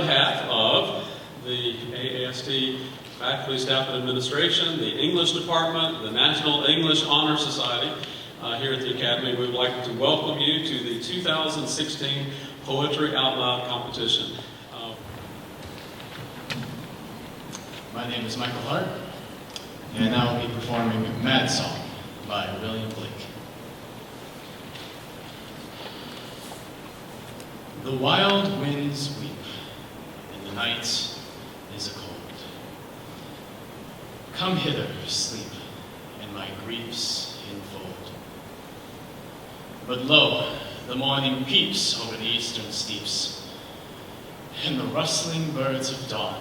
behalf of the AAST faculty, staff, and administration, the English department, the National English Honor Society here at the Academy, we would like to welcome you to the 2016 Poetry Out Loud competition. My name is Michael Hart, and I will be performing Mad Song by William Blake. The wild winds weep, and the night is a cold. Come hither, sleep, and my griefs enfold. But lo, the morning peeps over the eastern steeps, and the rustling birds of dawn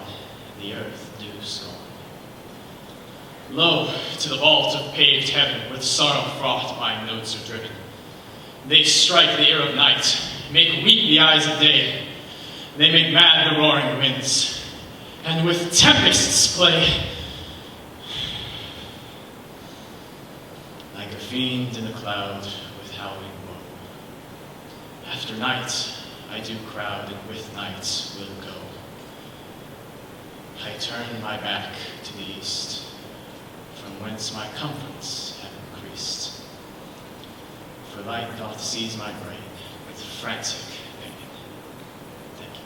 the earth do scorn. Lo, to the vault of paved heaven, with sorrow fraught my notes are driven. They strike the ear of night, make weep the eyes of day. They make mad the roaring winds, and with tempests play. Like a fiend in a cloud with howling woe. After night I do crowd, and with night will go. I turn my back to the east, from whence my comforts have increased. For light doth seize my brain with frantic pain. Thank you.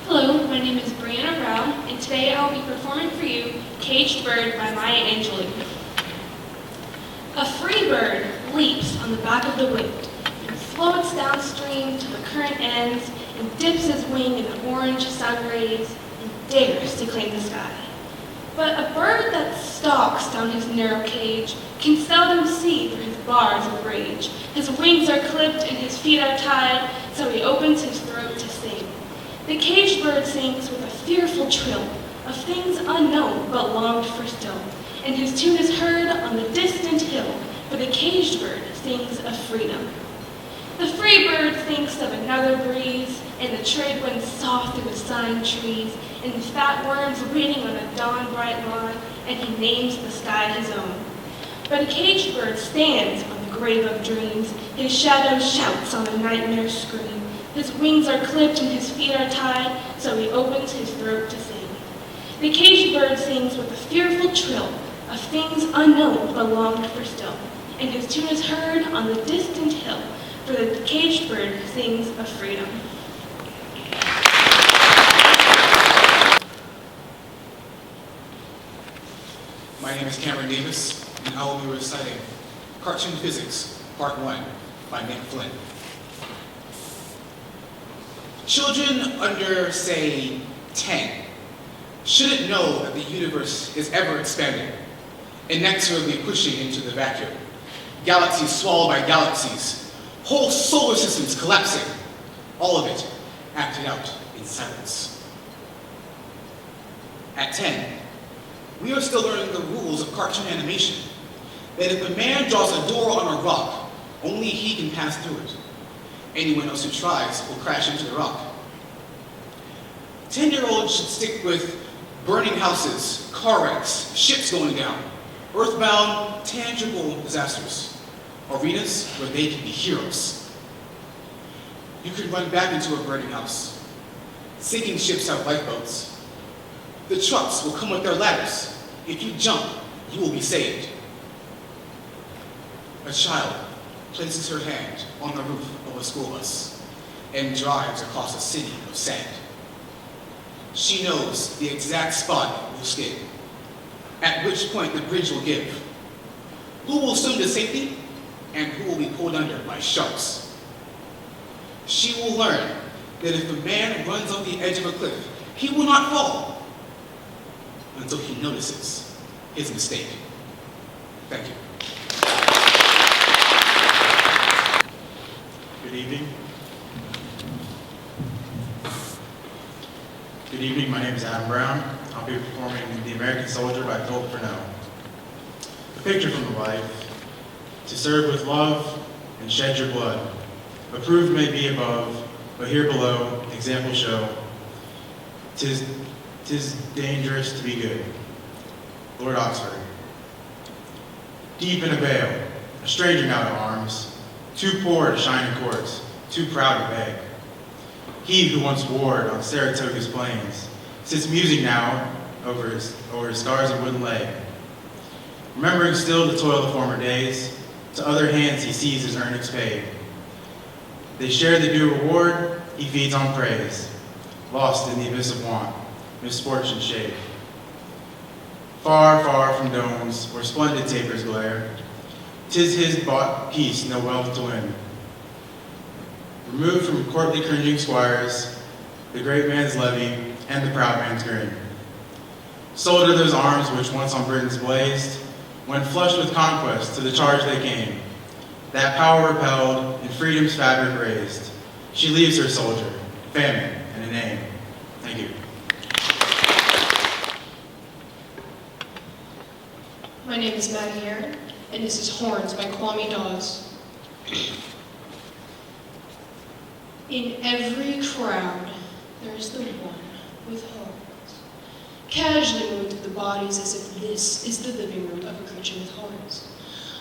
Hello, my name is Brianna Brown, and today I will be performing for you Caged Bird by Maya Angelou. A free bird leaps on the back of the wind, and floats downstream till the current ends, and dips his wing in the orange sun rays, and dares to claim the sky. But a bird that stalks down his narrow cage can seldom see through his bars of rage. His wings are clipped and his feet are tied, so he opens his throat to sing. The caged bird sings with a fearful trill of things unknown but longed for still, and his tune is heard on the distant hill, for the caged bird sings of freedom. The free bird thinks of another breeze, and the trade winds soft through the sighing trees, and the fat worms waiting on a dawn-bright lawn, and he names the sky his own. But a caged bird stands on the grave of dreams, his shadow shouts on the nightmare scream. His wings are clipped and his feet are tied, so he opens his throat to sing. The caged bird sings with a fearful trill of things unknown but longed for still, and his tune is heard on the distant hill, for the caged bird sings of freedom. My name is Cameron Davis, and I will be reciting Cartoon Physics, Part 1, by Nick Flynn. Children under, say, 10 shouldn't know that the universe is ever expanding, inexorably pushing into the vacuum. Galaxies swallowed by galaxies, whole solar systems collapsing, all of it acted out in silence. At 10, we are still learning the rules of cartoon animation, that if a man draws a door on a rock, only he can pass through it. Anyone else who tries will crash into the rock. 10-year-olds should stick with burning houses, car wrecks, ships going down, earthbound, tangible disasters, arenas where they can be heroes. You could run back into a burning house. Sinking ships have lifeboats. The trucks will come with their ladders. If you jump, you will be saved. A child places her hand on the roof of a school bus and drives across a city of sand. She knows the exact spot it will skid, at which point the bridge will give. Who will swim to safety, and who will be pulled under by sharks? She will learn that if a man runs off the edge of a cliff, he will not fall until he notices his mistake. Thank you. Good evening. Good evening, my name is Adam Brown. I'll be performing The American Soldier by Philip Fresnel. A picture from the life: to serve with love and shed your blood. Approved may be above, but here below, examples show. 'Tis dangerous to be good. Lord Oxford. Deep in a vale, a stranger now to arms, too poor to shine in courts, too proud to beg. He who once warred on Saratoga's plains sits musing now over his scars of wooden leg. Remembering still the toil of former days, to other hands he sees his earnings paid. They share the due reward, he feeds on praise, lost in the abyss of want, misfortune shade. Far, far from domes where splendid tapers glare, 'tis his bought peace no wealth to win. Removed from courtly cringing squires, the great man's levy and the proud man's grin. Sold are those arms which once on Britons blazed, when flushed with conquest to the charge they came. That power repelled and freedom's fabric raised. She leaves her soldier, famine and a name. Thank you. My name is Maddie Hare, and this is Horns by Kwame Dawes. In every crowd, there is the one with horns, casually moved through the bodies as if this is the living room of a creature with horns.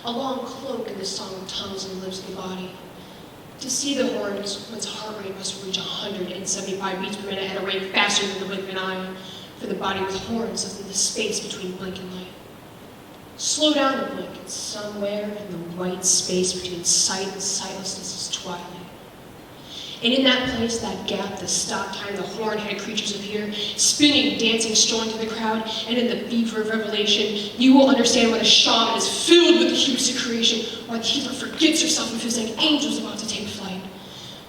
A long cloak in the song of tunnels and lives of the body. To see the horns, one's heart rate must reach 175 beats per minute at a rate faster than the blink of an eye, for the body with horns is in the space between blink and light. Slow down the blink, and somewhere in the white space between sight and sightlessness is twilight. And in that place, that gap, the stop time, the horn-headed creatures appear, spinning, dancing, strolling through the crowd, and in the fever of revelation, you will understand why the shaman is filled with the hubris of creation, why the healer forgets herself and feels like angels about to take flight.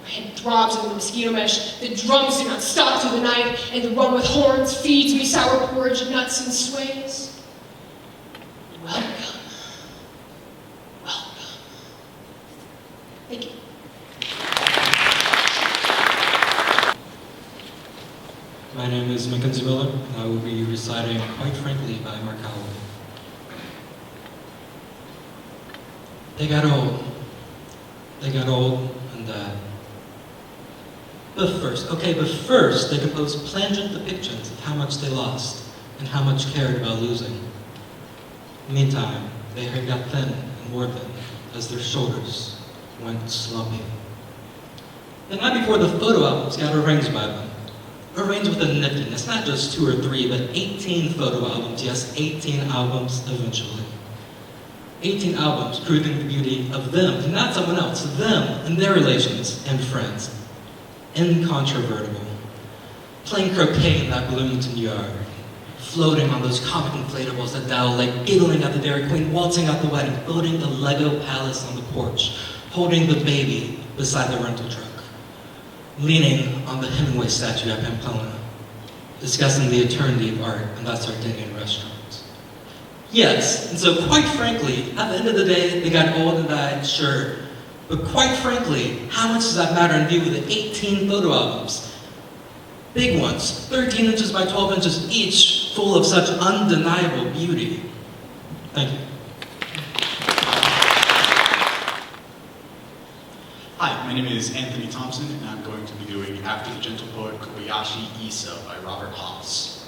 My head throbs in the mosquito mesh, the drums do not stop through the night, and the one with horns feeds me sour porridge, nuts, and sways. Welcome. Welcome. Thank you. My name is Mackenzie Miller, and I will be reciting Quite Frankly by Mark Howard. They got old. They got old and died. But first they composed plangent depictions of how much they lost and how much cared about losing. Meantime, their hair got thin and wore thin as their shoulders went slumpy. The night before the photo albums got arranged by them. Arranged with a niftiness, not just 2 or 3, but 18 photo albums, yes, 18 albums eventually. 18 albums proving the beauty of them, and not someone else, them and their relations and friends. Incontrovertible. Playing croquet in that Bloomington yard. Floating on those comic inflatables at Dow Lake, giggling at the Dairy Queen, waltzing at the wedding, building the Lego palace on the porch, holding the baby beside the rental truck. Leaning on the Hemingway statue at Pamplona, discussing the eternity of art in that Sardinian restaurant. Yes, and so quite frankly, at the end of the day, they got old and died, sure. But quite frankly, how much does that matter in view of the 18 photo albums? Big ones, 13 inches by 12 inches each, full of such undeniable beauty. Thank you. Hi, my name is Anthony Thompson, and I'm going to be doing After the Gentle Poet Kobayashi Issa by Robert Haas.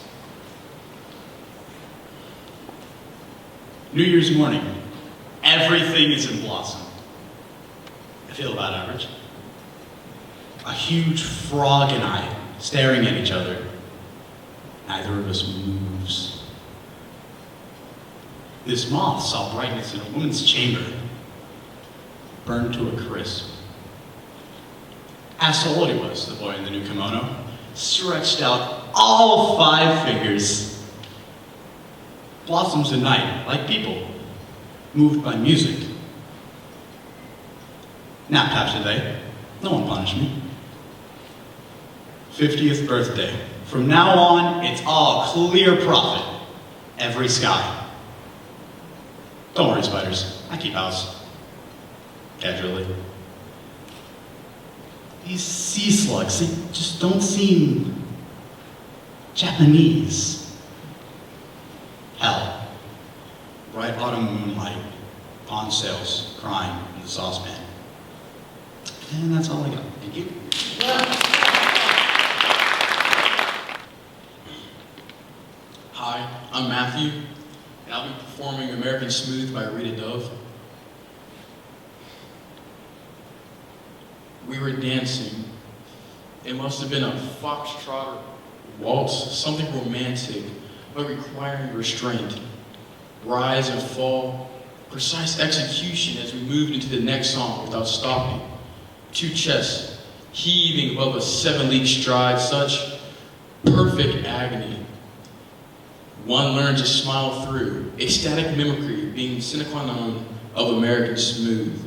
New Year's morning, everything is in blossom. I feel about average. A huge frog and I staring at each other. Neither of us moves. This moth saw brightness in a woman's chamber, burned to a crisp. Asked how old he was, the boy in the new kimono, stretched out all 5 fingers. Blossoms at night, like people, moved by music. Napped half today, no one punished me. 50th birthday. From now on, it's all clear profit. Every sky. Don't worry, spiders, I keep house. Casually. These sea slugs, they just don't seem Japanese. Hell. Bright autumn moonlight, pond sails crying in the saucepan. And that's all I got. Thank you. Hi, I'm Matthew, and I'll be performing American Smooth by Rita Dove. We were dancing. It must have been a foxtrot or waltz, something romantic, but requiring restraint. Rise and fall, precise execution as we moved into the next song without stopping. Two chests, heaving above a 7-league stride, such perfect agony. One learned to smile through, ecstatic mimicry being sine qua non of American smooth.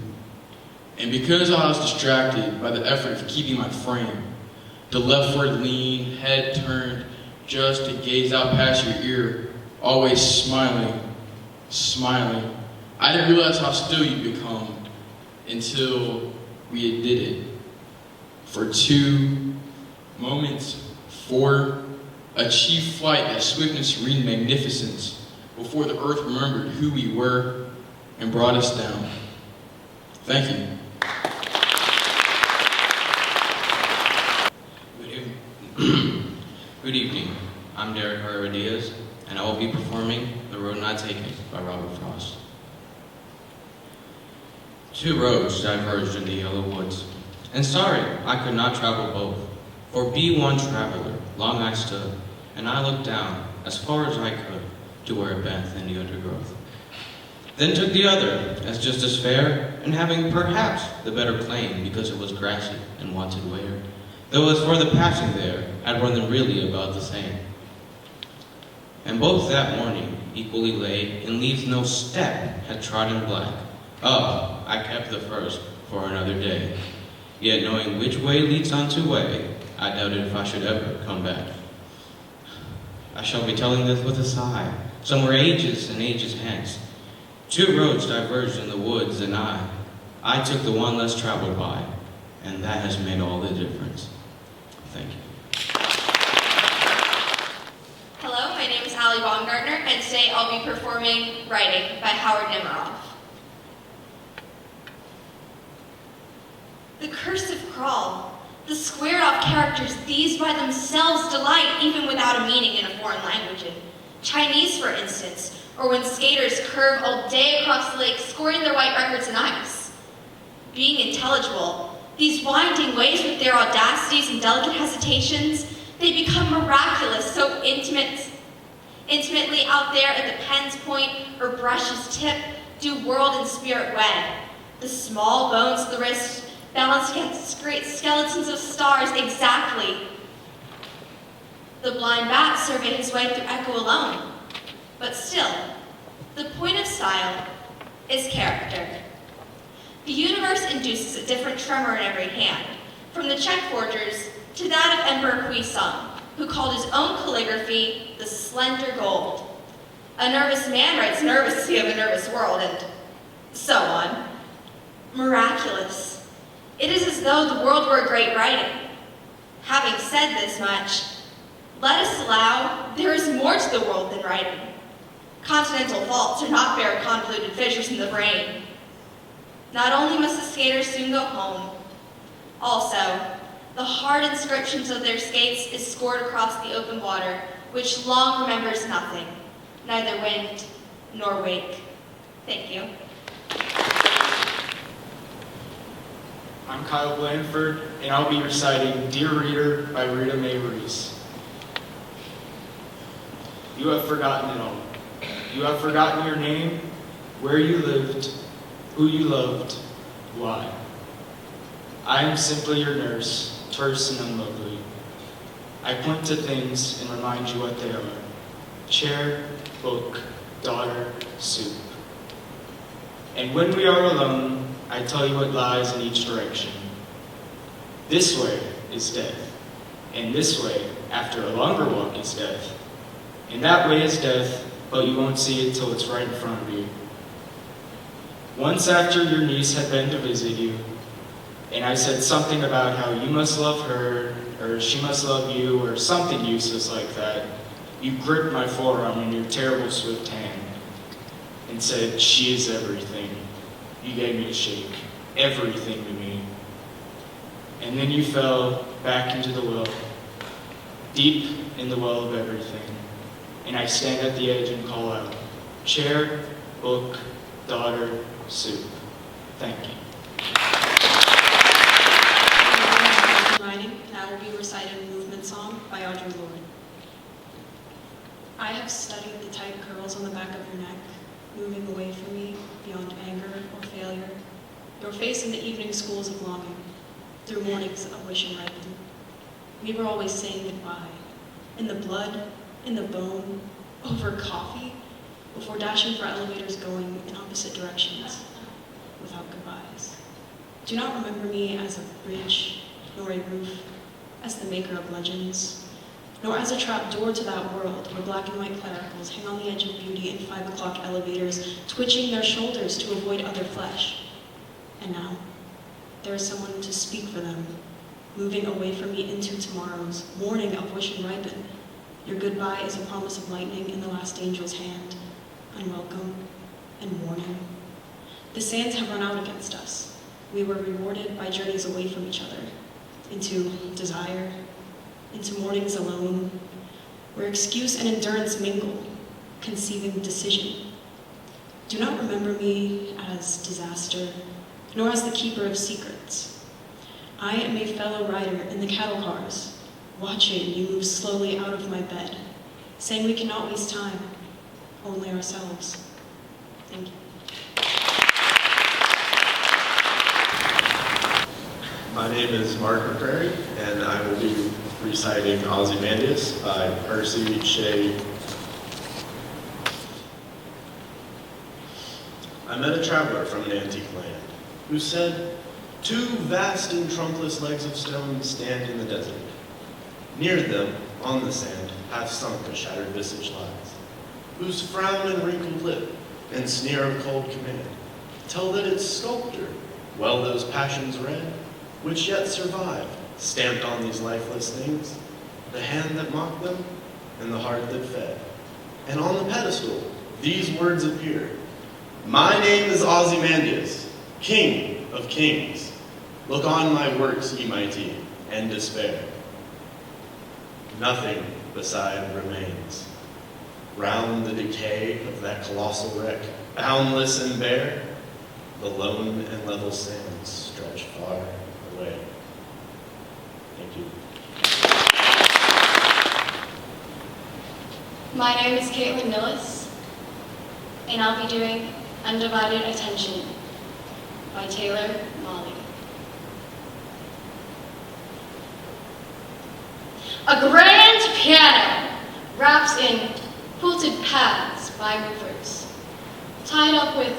And because I was distracted by the effort of keeping my frame, the leftward lean, head turned just to gaze out past your ear, always smiling, smiling. I didn't realize how still you'd become until we had did it. For 2 moments, 4, achieved flight at swiftness, serene magnificence, before the earth remembered who we were and brought us down. Thank you. Good evening. I'm Derek Ozymandias, and I will be performing The Road Not Taken by Robert Frost. 2 roads diverged in the yellow woods, and sorry I could not travel both. For be one traveler, long I stood, and I looked down as far as I could to where it bent in the undergrowth. Then took the other, as just as fair, and having perhaps the better claim because it was grassy and wanted wear. Though as for the passing there, I'd run them really about the same. And both that morning equally lay in leaves no step had trodden black. Up, I kept the first for another day. Yet knowing which way leads unto way, I doubted if I should ever come back. I shall be telling this with a sigh, somewhere ages and ages hence. 2 roads diverged in the woods, and I took the one less traveled by, and that has made all the difference. Thank you. Hello, my name is Allie Baumgartner, and today I'll be performing Writing by Howard Nemeroff. The cursive crawl, the squared-off characters, these by themselves delight even without a meaning in a foreign language. In Chinese, for instance, or when skaters curve all day across the lake, scoring their white records in ice. Being intelligible, these winding ways with their audacities and delicate hesitations, they become miraculous, so intimately out there at the pen's point or brush's tip, do world and spirit wed. The small bones of the wrist balanced against great skeletons of stars, exactly. The blind bat survey his way through echo alone. But still, the point of style is character. The universe induces a different tremor in every hand, from the check forgers to that of Emperor Huizong, who called his own calligraphy the slender gold. A nervous man writes nervously of a nervous world, and so on. Miraculous. It is as though the world were a great writing. Having said this much, let us allow there is more to the world than writing. Continental faults are not bare convoluted fissures in the brain. Not only must the skaters soon go home, also, the hard inscriptions of their skates is scored across the open water, which long remembers nothing, neither wind nor wake. Thank you. I'm Kyle Blandford, and I'll be reciting Dear Reader by Rita Mae Reese. You have forgotten it all. You have forgotten your name, where you lived, who you loved, why. I am simply your nurse, terse and unlovely. I point to things and remind you what they are. Chair, book, daughter, soup. And when we are alone, I tell you what lies in each direction. This way is death, and this way, after a longer walk, is death. And that way is death, but you won't see it till it's right in front of you. Once after your niece had been to visit you, and I said something about how you must love her, or she must love you, or something useless like that, you gripped my forearm in your terrible swift hand and said, she is everything. You gave me a shake, everything to me. And then you fell back into the well, deep in the well of everything. And I stand at the edge and call out, chair, book, daughter, soup. Thank you. have studied the tight curls on the back of your neck, moving away from me beyond anger or failure, your face in the evening schools of longing, through mornings of wishing ripened. We were always saying goodbye, in the blood, in the bone, over coffee, before dashing for elevators going in opposite directions, without goodbyes. Do not remember me as a bridge, nor a roof, as the maker of legends, nor as a trap door to that world where black and white clericals hang on the edge of beauty in 5 o'clock elevators, twitching their shoulders to avoid other flesh. And now, there is someone to speak for them, moving away from me into tomorrow's morning of wishing ripen. Your goodbye is a promise of lightning in the last angel's hand, unwelcome and warning. The sands have run out against us. We were rewarded by journeys away from each other, into desire, into mornings alone, where excuse and endurance mingle, conceiving decision. Do not remember me as disaster, nor as the keeper of secrets. I am a fellow rider in the cattle cars, watching you move slowly out of my bed, saying we cannot waste time, only ourselves. Thank you. My name is Mark McCrary, and I will be reciting Ozymandias by Percy Shea. I met a traveler from an antique land who said, 2 vast and trunkless legs of stone stand in the desert. Near them, on the sand, half sunk a shattered visage lies, whose frown and wrinkled lip and sneer of cold command tell that its sculptor well those passions read, which yet survive, stamped on these lifeless things, the hand that mocked them and the heart that fed. And on the pedestal, these words appear: my name is Ozymandias, King of Kings. Look on my works, ye mighty, and despair. Nothing beside remains. Round the decay of that colossal wreck, boundless and bare, the lone and level sands stretch far away. Thank you. My name is Caitlin Nillis, and I'll be doing Undivided Attention by Taylor Molly. A grand piano wraps in quilted pads by movers, tied up with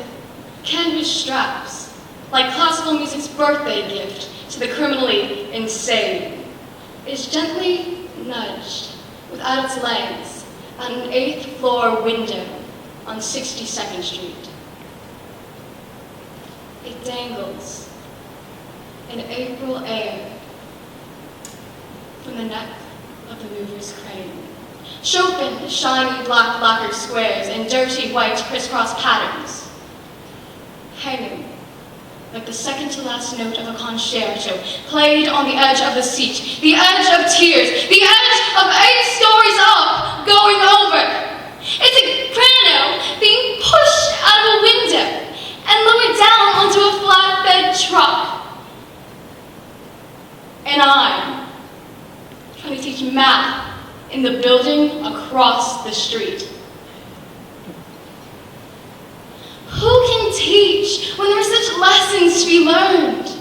canvas straps, like classical music's birthday gift to the criminally insane, is gently nudged without its legs at an 8th floor window on 62nd Street. It dangles in April air from the neck of the mover's crane. Chopin, shiny black lacquered squares and dirty white crisscross patterns, hanging like the second to last note of a concerto, played on the edge of the seat, the edge of tears, the edge of 8 stories up, going over. It's a piano being pushed out of a window and lowered down onto a flatbed truck. And I'm trying to teach math in the building across the street. Who can teach when there are such lessons to be learned?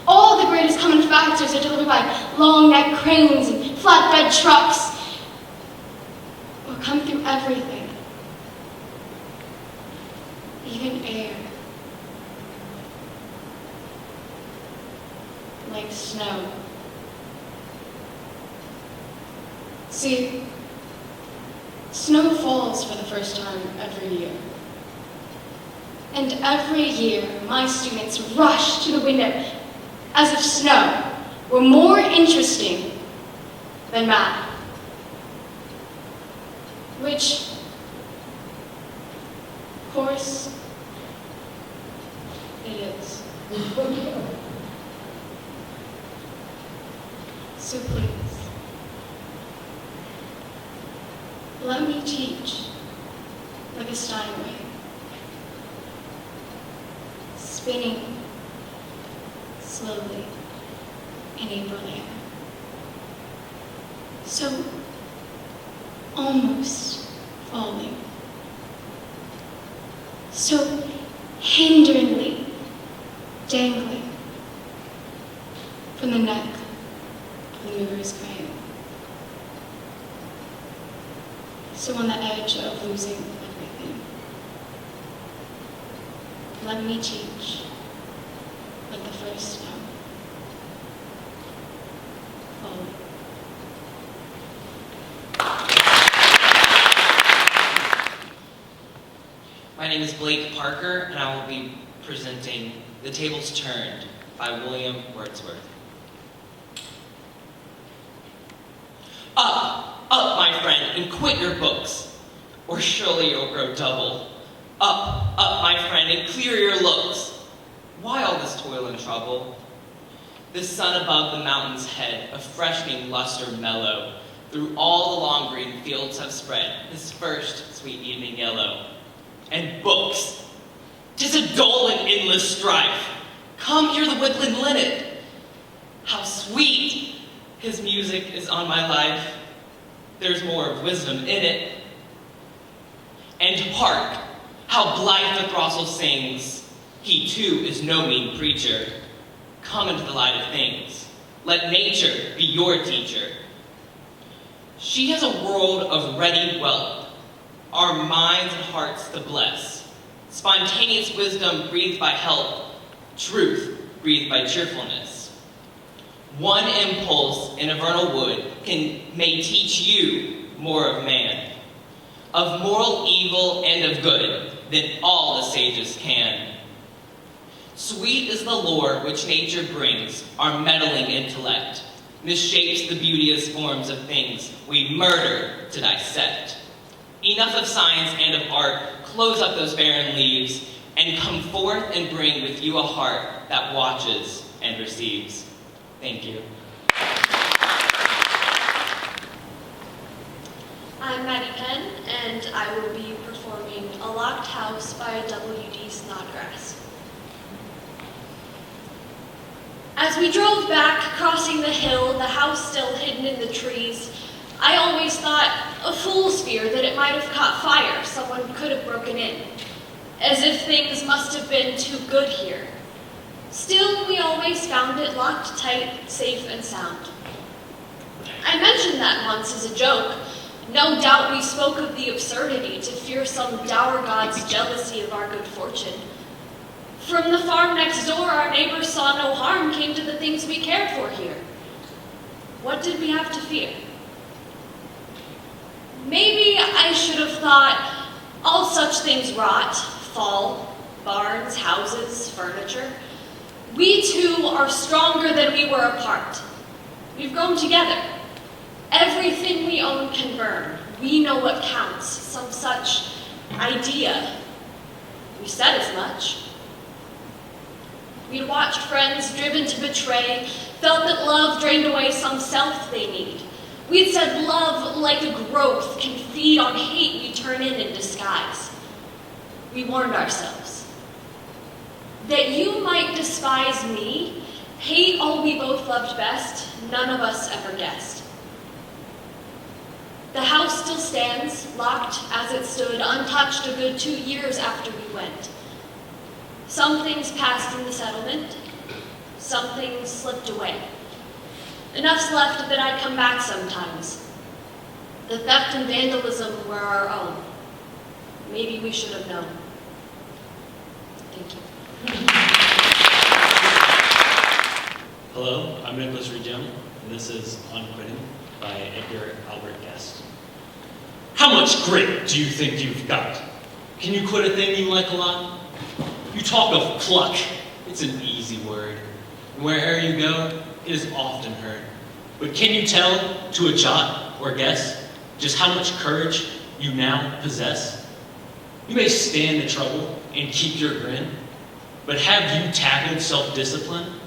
All the greatest common factors are delivered by long neck cranes and flatbed trucks, or come through everything, even air, like snow. See, snow falls for the first time every year. And every year, my students rush to the window as if snow were more interesting than math. Which, of course, it is. So please, let me teach like a Steinway, spinning slowly in April air. So almost falling. So hinderingly dangling from the neck of the mover's crane. So on the edge of losing everything. Let me teach, like the first snow, falling. My name is Blake Parker, and I will be presenting The Tables Turned by William Wordsworth. Up, up, my friend, and quit your books, or surely you'll grow double. Up, up, my friend, and clear your looks. Why all this toil and trouble? The sun above the mountain's head, a freshening luster mellow, through all the long green fields have spread his first sweet evening yellow. And books, 'tis a dull and endless strife. Come hear the woodland linnet. How sweet his music is on my life. There's more of wisdom in it. And hark, how blithe the throstle sings. He too is no mean preacher. Come into the light of things. Let nature be your teacher. She has a world of ready wealth, our minds and hearts to bless. Spontaneous wisdom breathed by health, truth breathed by cheerfulness. One impulse in a vernal wood may teach you more of man, of moral evil and of good, than all the sages can. Sweet is the lore which nature brings, our meddling intellect, misshapes the beauteous forms of things we murder to dissect. Enough of science and of art, close up those barren leaves, and come forth and bring with you a heart that watches and receives. Thank you. I'm Maddie Penn, and I will be performing A Locked House by W.D. Snodgrass. As we drove back, crossing the hill, the house still hidden in the trees, I always thought, a fool's fear, that it might have caught fire, someone could have broken in, as if things must have been too good here. Still, we always found it locked tight, safe and sound. I mentioned that once as a joke. No doubt we spoke of the absurdity to fear some dour god's jealousy of our good fortune. From the farm next door, our neighbors saw no harm came to the things we cared for here. What did we have to fear? Maybe I should have thought, all such things rot, fall, barns, houses, furniture. We two are stronger than we were apart. We've grown together. Everything we own can burn. We know what counts, some such idea. We said as much. We'd watched friends driven to betray, felt that love drained away some self they need. We'd said love, like a growth, can feed on hate we turn in disguise. We warned ourselves. That you might despise me, hate all we both loved best, none of us ever guessed. The house still stands, locked as it stood, untouched a good 2 years after we went. Some things passed in the settlement, some things slipped away. Enough's left that I'd come back sometimes. The theft and vandalism were our own. Maybe we should have known. Thank you. Hello, I'm Nicholas Regem, and this is Unquitting by Edgar Albert Guest. How much grit do you think you've got? Can you quit a thing you like a lot? You talk of pluck. It's an easy word. Where'er you go, it is often heard. But can you tell to a jot or guess just how much courage you now possess? You may stand the trouble and keep your grin, but have you tackled self-discipline?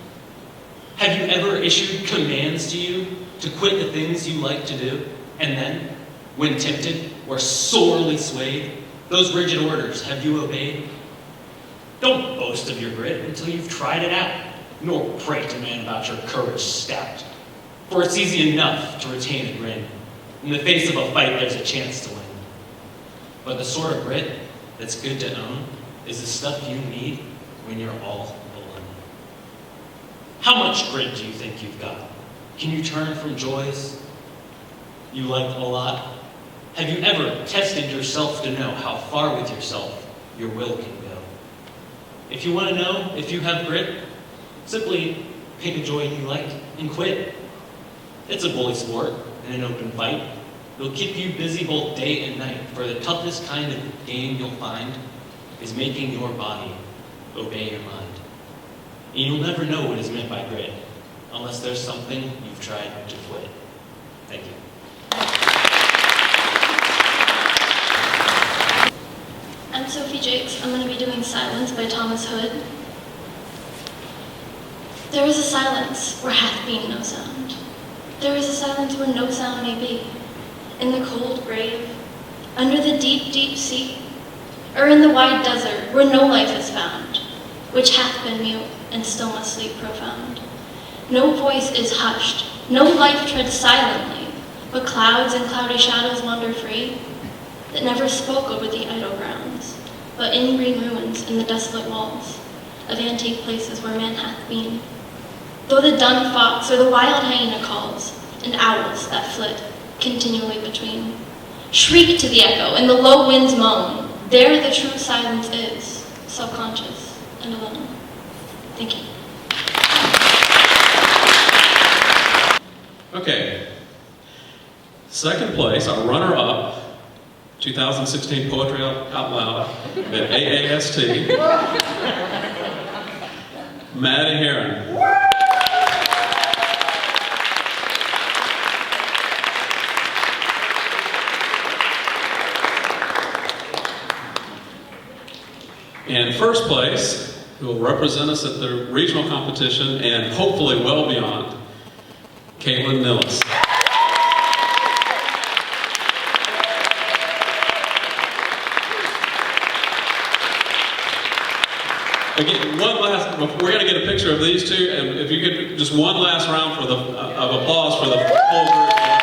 Have you ever issued commands to you to quit the things you like to do, and then, when tempted or sorely swayed, those rigid orders have you obeyed? Don't boast of your grit until you've tried it out, nor pray to man about your courage stout. For it's easy enough to retain a grin. In the face of a fight, there's a chance to win. But the sort of grit that's good to own is the stuff you need when you're all alone. How much grit do you think you've got? Can you turn from joys you liked a lot? Have you ever tested yourself to know how far with yourself your will can go? If you want to know if you have grit, simply pick a joy you like and quit. It's a bully sport and an open fight. It'll keep you busy both day and night, for the toughest kind of game you'll find is making your body obey your mind. And you'll never know what is meant by grit unless there's something you've tried to quit. Thank you. I'm Sophie Jakes. I'm going to be doing Silence by Thomas Hood. There is a silence where hath been no sound. There is a silence where no sound may be. In the cold grave, under the deep, deep sea, or in the wide desert where no life is found, which hath been mute and still must sleep profound. No voice is hushed, no life treads silently, but clouds and cloudy shadows wander free, that never spoke over the idle grounds, but in green ruins in the desolate walls of antique places where man hath been. Though the dun fox or the wild hyena calls, and owls that flit continually between, shriek to the echo and the low winds moan, there the true silence is, self-conscious and alone. Thank you. Okay. Second place, our runner-up, 2016 Poetry Out Loud at AAST, Maddie Heron. And first place, who will represent us at the regional competition and hopefully well beyond, Caitlin Nillis. Again, we're going to get a picture of these two, and if you could, just one last round of applause for the whole group.